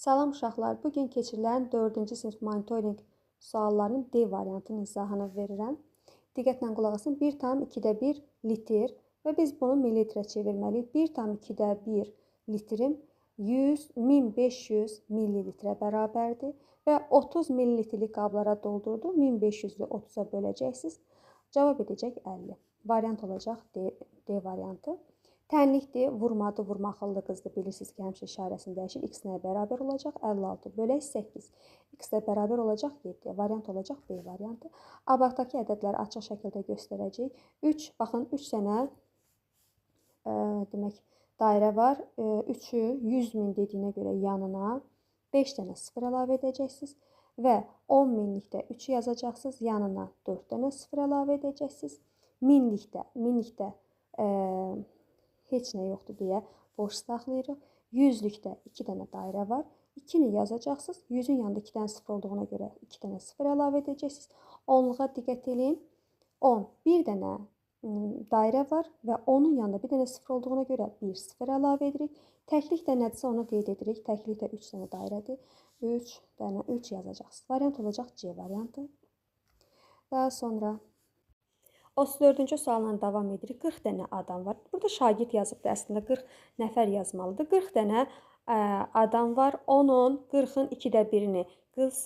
Salam uşaqlar, bugün keçirilən 4-cü sinif monitorinq suallarının D variantının izahını verirəm. Diqqətlə qulaq asın. 1,2-də 1 litr və biz bunu mililitrə çevirməliyik. 1,2-də 1 litrin 1500 millilitrə bərabərdir və 30 millilitrlik qablara doldurdu. 1500-ü 30-a böləcəksiniz. Cavab edəcək 50. Variant olacaq D variantı. Tənlikdir, vurmadı, vurmaxıllı qızdır. Bilirsiniz ki, həmişə işarəsini dəyişir. X nəyə bərabər olacaq? 56 bölək 8. X də bərabər olacaq 7. Variant olacaq B variantı. Abaqdakı ədədləri açıq şəkildə göstərəcək. 3, baxın 3 dənə demək dairə var. 3-ü 100 min dediyinə görə yanına 5 dənə 0 əlavə edəcəksiniz və 10 minlikdə 3 yazacaqsınız. Yanına 4 dənə 0 əlavə edəcəksiniz. Minlikdə heç nə yoxdur deyə boş saxlayırıq. 100-lükdə 2 dənə dairə var. 2-ni yazacaqsınız. 100-ün yanında 2 dənə 0 olduğuna görə 2 dənə 0 əlavə edəcəksiniz. 10-luğa diqqət edin. 10. Bir dənə dairə var və onun yanında bir dənə 0 olduğuna görə 1 0 əlavə edirik. Təklik də nədirsə onu qeyd edirik. Təklik də 3 dənə dairədir. 3 dənə 3 yazacaqsınız. Variant olacaq C variantı. Daha sonra 34-cü sualla davam edirik. 40 dənə adam var. Burada şagird yazıbdır. Əslində 40 nəfər yazmalıdır. 40 dənə adam var. Onun 40-ın 2də 1-ini qız,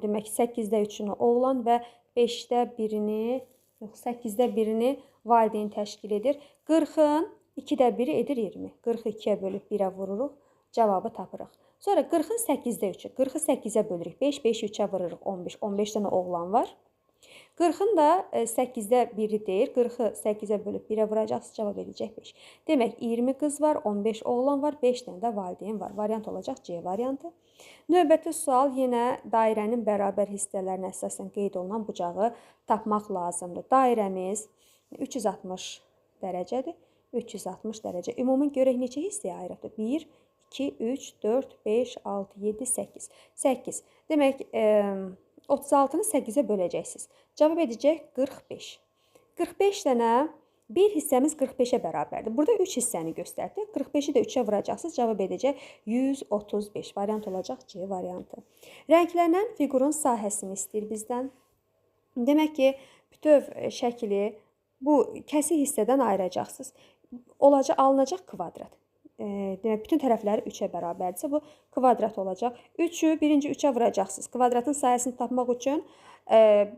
demək 8də 3-ünü oğlan və 5də 1-ini, 8də 1-ini valideyn təşkil edir. 40-ın 2də 1-i edir 20. 40-ı 2-yə bölüb 1-ə vururuq. Cavabı tapırıq. Sonra 40-ın 8də 3-ü. 40-ı 8-ə bölürük. 5, 5-i 3-ə vururuq. 15. 15 dənə oğlan var. 40-ın da 8-də 1-i deyir. 40-ı 8-ə bölüb 1-ə vuracaqsınız. Cavab edəcək 5. Demək 20 qız var, 15 oğlan var, 5 dənə də valideyn var. Variant olacaq C variantı. Növbəti sual yenə dairənin bərabər hissələrinə əsasən qeyd olunan bucağı tapmaq lazımdır. Dairəmiz 360 dərəcədir. 360 dərəcə. Ümumi görək neçə hissəyə ayırıbdır? 1, 2, 3, 4, 5, 6, 7, 8. 8. Demək 36-nı 8-ə böləcəksiniz. Cavab edəcək 45. 45 dənə bir hissəmiz 45-ə bərabərdir. Burada 3 hissəni göstərdi. 45-i də 3-ə vuracaqsınız. Cavab edəcək 135. Variant olacaq C variantı. Rənglənən fiqurun sahəsini istəyir bizdən. Demək ki, bütöv şəkli bu kəsik hissədən ayıracaqsınız. Alınacaq kvadrat. Demək, bütün tərəfləri 3-ə bərabərdirsə, bu kvadrat olacaq. 3-ü birinci 3-ə vuracaqsınız. Kvadratın sayəsini tapmaq üçün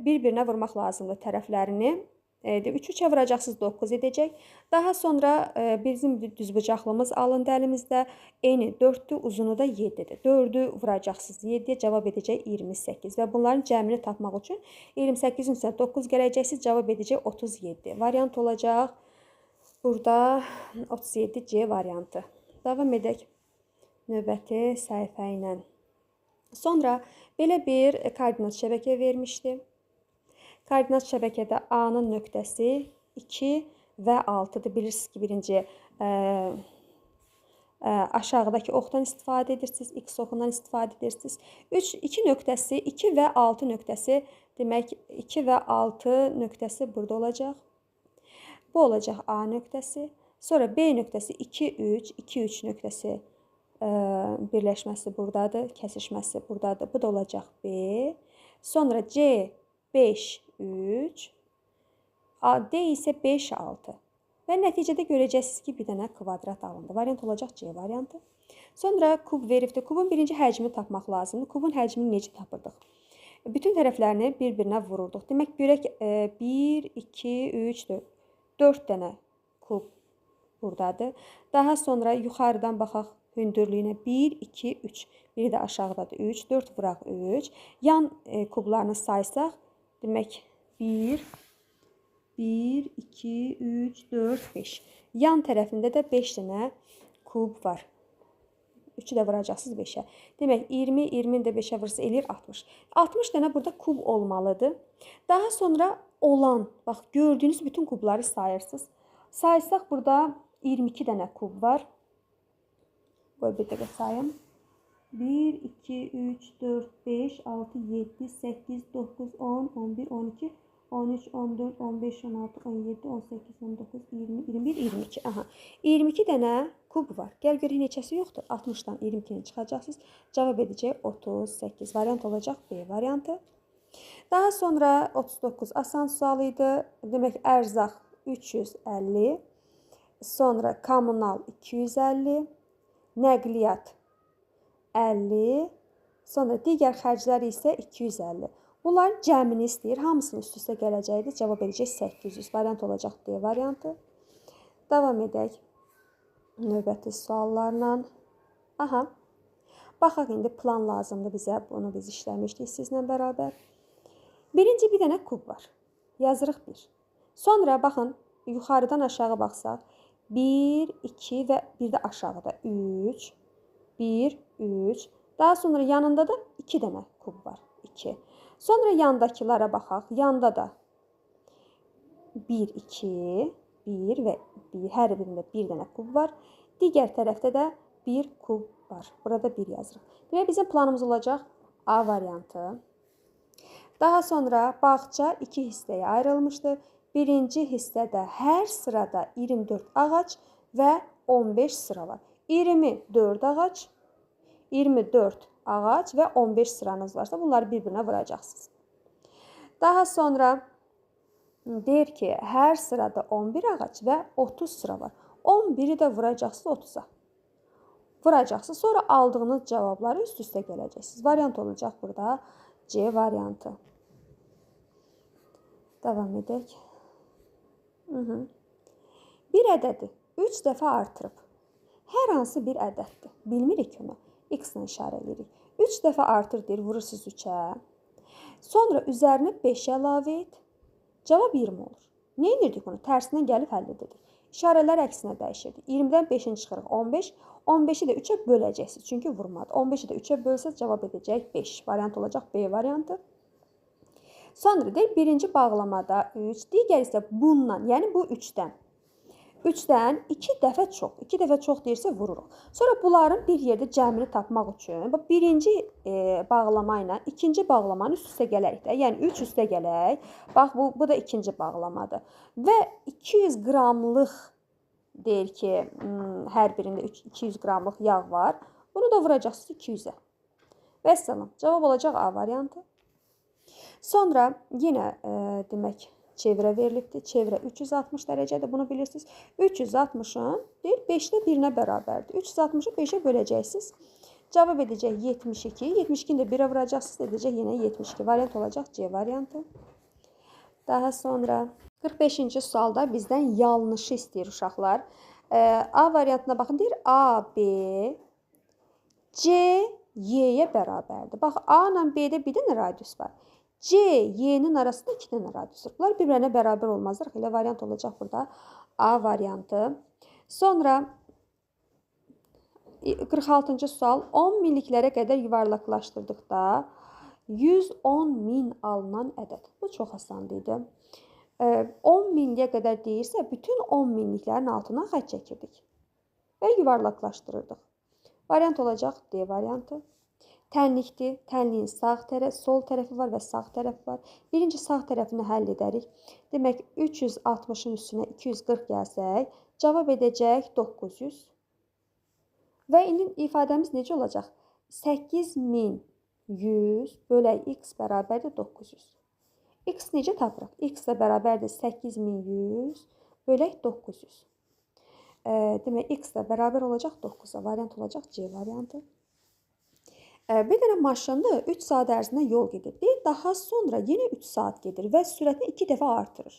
bir-birinə vurmaq lazımdır tərəflərini. 3-ü 3-ə vuracaqsınız, 9 edəcək. Daha sonra bizim düzbucaqlımız alındı əlimizdə. Eni 4-dür, uzunu da 7-dir. 4-ü vuracaqsınız, 7-yə cavab edəcək 28. Və bunların cəmini tapmaq üçün 28-in üstünə 9 gələcəksiniz, cavab edəcək 37. Variant olacaq burada 37C variantı. Davam edək növbəti səhifə ilə. Sonra belə bir koordinat şəbəkə vermişdi. Koordinat şəbəkədə A-nın nöqtəsi 2 və 6-dır. Bilirsiniz ki, birinci aşağıdakı oxdan istifadə edirsiniz, X oxundan istifadə edirsiniz. 2 nöqtəsi, 2 və 6 nöqtəsi, demək 2 və 6 nöqtəsi burada olacaq. Bu olacaq A nöqtəsi. Sonra B nöqtəsi 2, 3, 2, 3 nöqtəsi birləşməsi buradadır, kəsişməsi buradadır. Bu da olacaq B. Sonra C 5, 3, D isə 5, 6. Və nəticədə görəcəksiniz ki, bir dənə kvadrat alındı. Variant olacaq C variantı. Sonra kub veribdir. Kubun birinci həcmini tapmaq lazımdır. Kubun həcmini necə tapırdıq? Bütün tərəflərini bir-birinə vururduq. Demək, görək 1, 2, 3, 4. 4 dənə kub buradadır. Daha sonra yuxarıdan baxaq hündürlüyünə 1, 2, 3. Biri də aşağıdadır 3. 4 vuraq 3. Yan kublarını saysaq, demək 1, 2, 3, 4, 5. Yan tərəfində də 5 dənə kub var. 3-ü də vuracaqsınız 5-ə. Demək 20, 20-ni də 5-ə vursa eləyir 60. 60 dənə burada kub olmalıdır. Daha sonra olan, bax gördüyünüz bütün kubları sayırsınız. Saysaq burada 22 dənə kub var. Qoy bir dəqiqə sayım. 1, 2, 3, 4, 5, 6, 7, 8, 9, 10, 11, 12, 13, 14, 15, 16, 17, 18, 19, 20, 21, 22. Aha. 22 dənə kub var. Gəl görək neçəsi yoxdur. 60-dan 22-ni çıxacaqsınız. Cavab edəcək 38. Variant olacaq B variantı. Daha sonra 39 asan sual idi. Demək ərzaq 350. Sonra kommunal 250. Nəqliyyat 50. Sonra digər xərclər isə 250. Bunların cəmini istəyir. Hamısını üst-üstə gələcəkdir. Cavab edəcək 800. Variant olacaq D variantı. Davam edək növbəti suallarla. Aha. Baxaq, indi plan lazımdır bizə. Bunu biz işləmişdik sizlə bərabər. Birinci bir dənə kub var. Yazırıq 1. Sonra baxın, yuxarıdan aşağı baxsaq. 1, 2 və bir də aşağıda 3. 1, 3. Daha sonra yanında da 2 dənə kub var. 2. Sonra yandakılara baxaq. Yanda da 1, 2, 1 və 1. Hər birində bir dənə kub var. Digər tərəfdə də 1 kub var. Burada 1 yazırıq. Demək, bizim planımız olacaq A variantı. Daha sonra bağça 2 hissəyə ayrılmışdır. Birinci hissədə hər sırada 24 ağac və 15 sıra var. 24 ağac, 24 ağac və 15 sıranız varsa bunları bir-birinə vuracaqsınız. Daha sonra deyir ki, hər sırada 11 ağac və 30 sıra var. 11-i də vuracaqsınız 30-a. Vuracaqsınız. Sonra aldığınız cavabları üst-üstə gələcəksiniz. Variant olacaq burada C variantı. Davam edək. Bir ədədi 3 dəfə artırıb. Hər hansı bir ədəddir. Bilmirik onu. X-lə işarə edirik. 3 dəfə artır deyir, vurursunuz 3-ə. Sonra üzərinə 5 əlavə et. Cavab 20 olur. Nə edirdik bunu? Tərsindən gəlib həll edirik. İşarələr əksinə dəyişirdik. 20-dən 5-ini çıxırıq 15. 15-i də 3-ə böləcəksiniz. Çünki vurmadı. 15-i də 3-ə bölsəz cavab edəcək 5. Variant olacaq B variantı. Sonra deyir, birinci bağlamada 3, digər isə bundan, yəni bu 3-dən. 3-dən 2 dəfə çox. 2 dəfə çox deyirsə vururuq. Sonra bunların bir yerdə cəmini tapmaq üçün birinci bağlama ilə ikinci bağlamanın üst-üstə gələrik də. Yəni 3 üstə gələk. Bax, bu da ikinci bağlamadır. Və 200 qramlıq deyir ki, hər birində 200 qramlıq yağ var. Bunu da vuracaqsınız 200-ə. Vəssalam. Cavab olacaq A variantı. Sonra yenə demək çevrə verilibdir. Çevrə 360 dərəcədir. Bunu bilirsiniz. 360-ın 5-də 1-nə bərabərdir. 360-ı 5-ə böləcəksiniz. Cavab edəcək 72. 72-ni də 1-ə vuracaqsınız. Edəcək yenə 72. Variant olacaq C variantı. Daha sonra 45-ci sualda bizdən yanlışı istəyir uşaqlar. A variantına baxın. Deyir A, B, C, Y-yə bərabərdir. Bax, A ilə B-də bir dənə radius var. C, Y-nin arasında 2 dənə radiusdur. Bunlar bir-birinə bərabər olmazlar. Elə variant olacaq burada A variantı. Sonra 46-cı sual. 10 minliklərə qədər yuvarlaqlaşdırdıqda 110 min alınan ədəd. Bu çox asandı idi. 10 minliyə qədər deyirsə, bütün 10 minliklərin altından xətt çəkirdik və yuvarlaqlaşdırırdıq. Variant olacaq D variantı. Tənlikdir. Tənliyin sağ tərəfi, sol tərəfi var və sağ tərəfi var. Birinci sağ tərəfini həll edərik. Demək, 360-ın üstünə 240 gəlsək, cavab edəcək 900. Və indi ifadəmiz necə olacaq? 8100 bölək x bərabərdir 900. X necə tapırıq? X ilə bərabərdir 8100 bölək 900. Demək, x ilə bərabər olacaq 9-a. Variant olacaq C variantı. Bir dənə maşını 3 saat ərzində yol gedir. Daha sonra yenə 3 saat gedir və sürətini 2 dəfə artırır.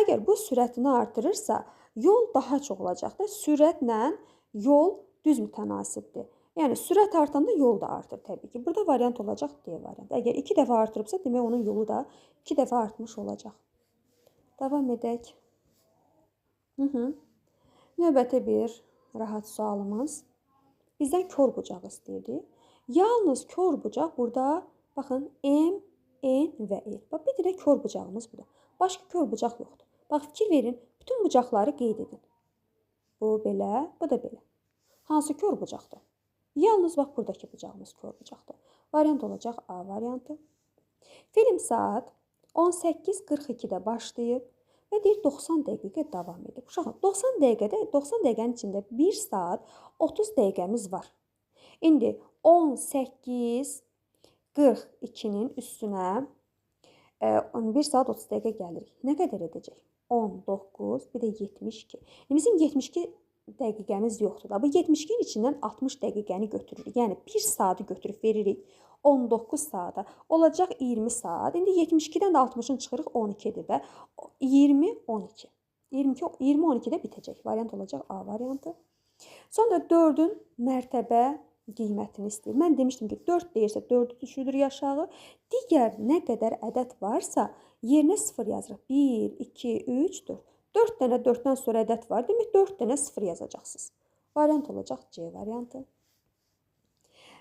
Əgər bu sürətini artırırsa, yol daha çox olacaq da. Sürətlə yol düz mütənasibdir. Yəni, sürət artanda yol da artır təbii ki. Burada variant olacaq D variantı. Əgər 2 dəfə artırıbsa, demək onun yolu da 2 dəfə artmış olacaq. Davam edək. Növbəti bir rahat sualımız. Bizdən kör bucağı istəyirdi. Yalnız kör bucaq burada, baxın, M, N və L. Bax, bir dənə kör bucağımız burada. Başqa kör bucaq yoxdur. Bax, fikir verin, bütün bucaqları qeyd edin. Bu belə, bu da belə. Hansı kör bucaqdır? Yalnız bax, buradakı bucağımız kör bucaqdır. Variant olacaq A variantı. Film saat 18:42-də başlayıb və deyir 90 dəqiqə davam edib. Uşaqlar, 90 dəqiqənin içində 1 saat 30 dəqiqəmiz var. İndi 18:42-nin üstünə 1 saat 30 dəqiqə gəlirik. Nə qədər edəcək? 19, bir də 72. Bizim 72 dəqiqəmiz yoxdur da. Bu 72-nin içindən 60 dəqiqəni götürürük. Yəni 1 saatı götürüb veririk 19 saata. Olacaq 20 saat. İndi 72-dən də 60-ını çıxırıq 12-dir də. 20, 12. 20-12-də bitəcək. Variant olacaq A variantı. Sonra 4-ün mərtəbə qiymətini istəyir. Mən demişdim ki, 4 deyirsə 4-ü düşürür aşağı. Digər nə qədər ədəd varsa, yerinə 0 yazırıq. 1, 2, 3, 4. 4 dənə 4-dən sonra ədəd var. Demək 4 dənə 0 yazacaqsınız. Variant olacaq C variantı.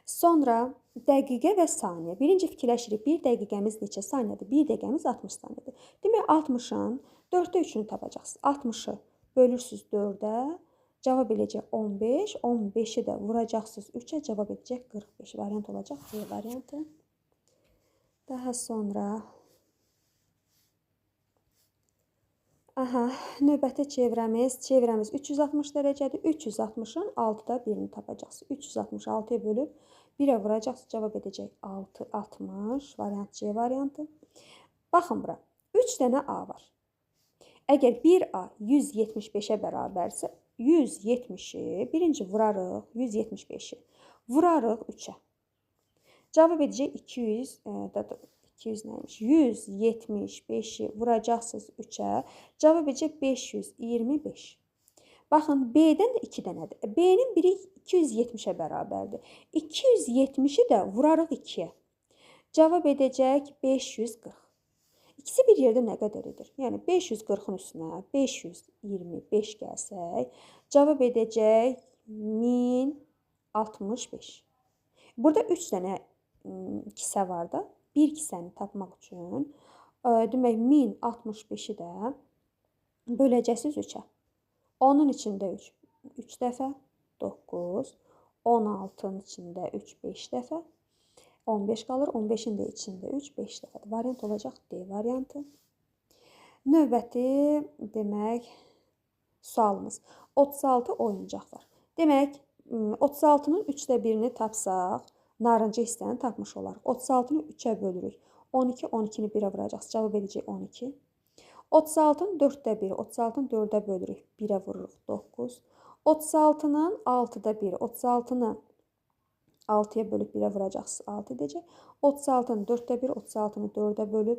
Sonra dəqiqə və saniyə. Birinci fikirləşirik. 1 dəqiqəmiz neçə saniyədir? 1 dəqiqəmiz 60 saniyədir. Demək 60-ın 4-də 3-ünü tapacaqsınız. 60-ı bölürsünüz 4-ə. Cavab eləyəcək 15. 15-i də vuracaqsınız 3-ə. Cavab edəcək 45. Variant olacaq B variantı. Daha sonra növbəti çevrəmiz 360 dərəcədir. 360-ın 6-da 1-ini tapacaqsınız. 366-ya bölüb 1-ə vuracaqsınız. Cavab edəcək 6, 60. Variant C variantı. Baxın bura. 3 dənə A var. Əgər 1A 175-ə bərabərsə, 170-i birinci vurarıq 175-i. Vurarıq 3-ə. Cavab edəcək 200 nəymiş? 175-i vuracaqsınız 3-ə. Cavab edəcək 525. Baxın, B-dən də 2 dənədir. B-nin biri 270-ə bərabərdir. 270-i də vurarıq 2-yə. Cavab edəcək 540. İkisi bir yerdə nə qədər edir? Yəni 540-ın üstünə 525 gəlsək, cavab edəcək 1065. Burada 3 dənə kisə var da. Bir kisəni tapmaq üçün demək 1065-i də böləcəksiniz 3-ə. Onun içində 3 dəfə 9, 16-nın içində 3 5 dəfə 15 qalır. 15-in də içində 3 5 dəfədir. Variant olacaq D variantı. Növbəti demək sualımız 36 oyuncaq var. Demək 36-nın 3də 1-ini tapsaq, narıncı hissəni tapmış olarıq. 36-nı 3-ə bölürük. 12, 12-ni 1-ə vuracaqsınız. Cavab edəcək 12. 36-nın 4də 1-i, 36-nın 4-ə bölürük. 1-ə vururuq 9. 36-nın 6-da 1-i, 36-nı 6-ya bölüb 1-ə vuracaqsınız. 6 edəcək. 36-nın 4də 1-i, 36-nı 4-ə bölüb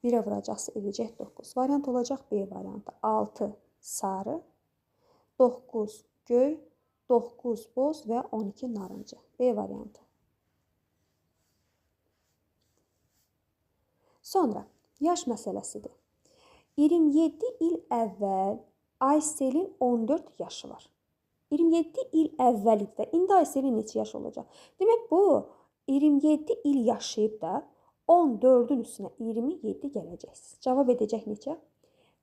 1-ə vuracaqsınız. Edəcək 9. Variant olacaq B variantı. 6 sarı, 9 göy, 9 boz və 12 narıncı. B variantı. Sonra yaş məsələsidir. 27 il əvvəl Ayselin 14 yaşı var. 27 il əvvəl idi. İndi Ayselin neçə yaş olacaq? Demək bu 27 il yaşayıb da 14-ün üstünə 27 gələcəksiniz. Cavab edəcək neçə?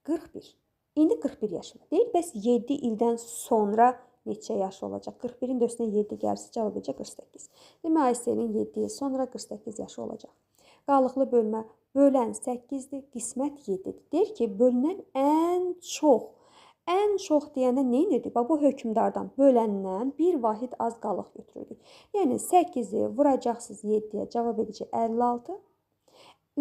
41. İndi 41 yaşı var. Deyil, bəs 7 ildən sonra neçə yaş olacaq? 41-in də üstünə 7 gəlsə cavab edəcək 48. Demək Ayselin 7 il sonra 48 yaşı olacaq. Qalıqlı bölmə bölən 8-dir, qismət 7-dir. Deyir ki, bölünən ən çox deyəndə nə edirdik? Bax, bu hökmdardan böləndən bir vahid az qalıq götürürdük. Yəni 8-i vuracaqsınız 7-yə, cavab edəcək 56.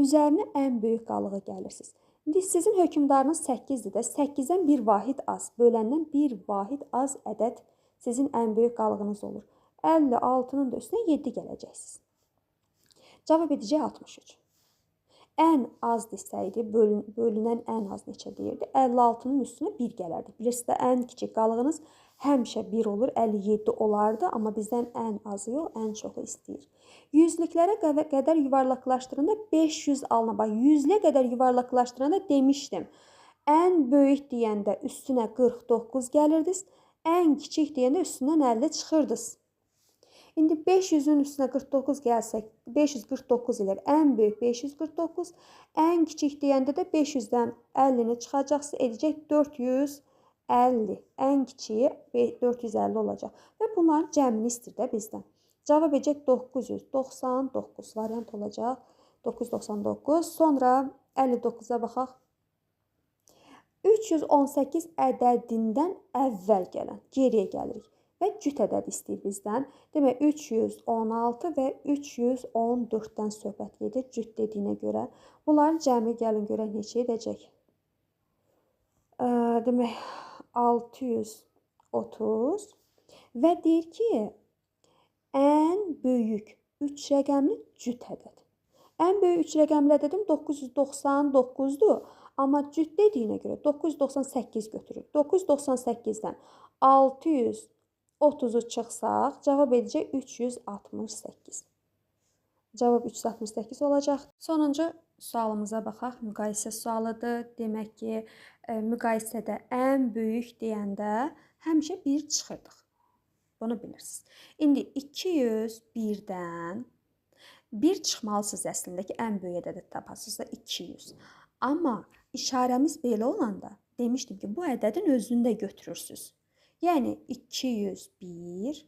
Üzərinə ən böyük qalığı gəlirsiniz. İndi sizin hökmdarınız 8-dir də, 8-dən bir vahid az, böləndən bir vahid az ədəd sizin ən böyük qalığınız olur. 56-nın da üstünə 7 gələcəksiniz. Cavab edəcək 63. Ən az desəydi, bölünən ən az neçə deyirdi? 56-nın üstünə 1 gələrdi. Bilirsiniz də, ən kiçik qalığınız həmişə 1 olur, 57 olardı, amma bizdən ən azı yox, ən çoxu istəyir. Yüzlüklərə qədər yuvarlaqlaşdıranda 500 alına. Bax, 100-lə qədər yuvarlaqlaşdıranda demişdim. Ən böyük deyəndə üstünə 49 gəlirdiniz, ən kiçik deyəndə üstündən 50 çıxırdınız. İndi 500-ün üstünə 49 gəlsək, 549 ilə ən böyük 549, ən kiçik deyəndə də 500-dən 50-ni çıxacaqsa edəcək 450. Ən kiçiyi 450 olacaq. Və bunların cəmini istəyir də bizdən. Cavab edəcək 999. Variant olacaq 999. Sonra 59-a baxaq. 318 ədədindən əvvəl gələn, geriyə gəlirik və cüt ədəd istəyir bizdən. Demək, 316 və 314-dən söhbət gedir cüt dediyinə görə. Bunların cəmi gəlin görək neçə edəcək. Demək, 630 və deyir ki, ən böyük 3 rəqəmli cüt ədəd. Ən böyük 3 rəqəmli ədədim 999-dur. Amma cüt dediyinə görə 998 götürür. 998-dən 630-u çıxsaq, cavab edəcək 368. Cavab 368 olacaq. Sonuncu sualımıza baxaq. Müqayisə sualıdır. Demək ki, müqayisədə ən böyük deyəndə həmişə 1 çıxırdıq. Bunu bilirsiniz. İndi 201-dən 1 çıxmalısınız əslində ki, ən böyük ədədi tapasınız da 200. Amma işarəmiz belə olanda demişdim ki, bu ədədin özünü də götürürsünüz. Yəni 201.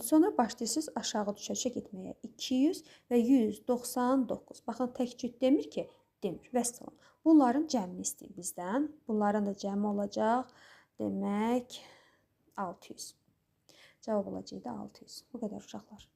Sonra başlayırsınız aşağı düşəcək getməyə. 200 və 199. Baxın, tək cüt demir ki, demir. Vəssalam. Bunların cəmini istəyir bizdən. Bunların da cəmi olacaq. Demək 600. Cavab olacaq da 600. Bu qədər uşaqlar.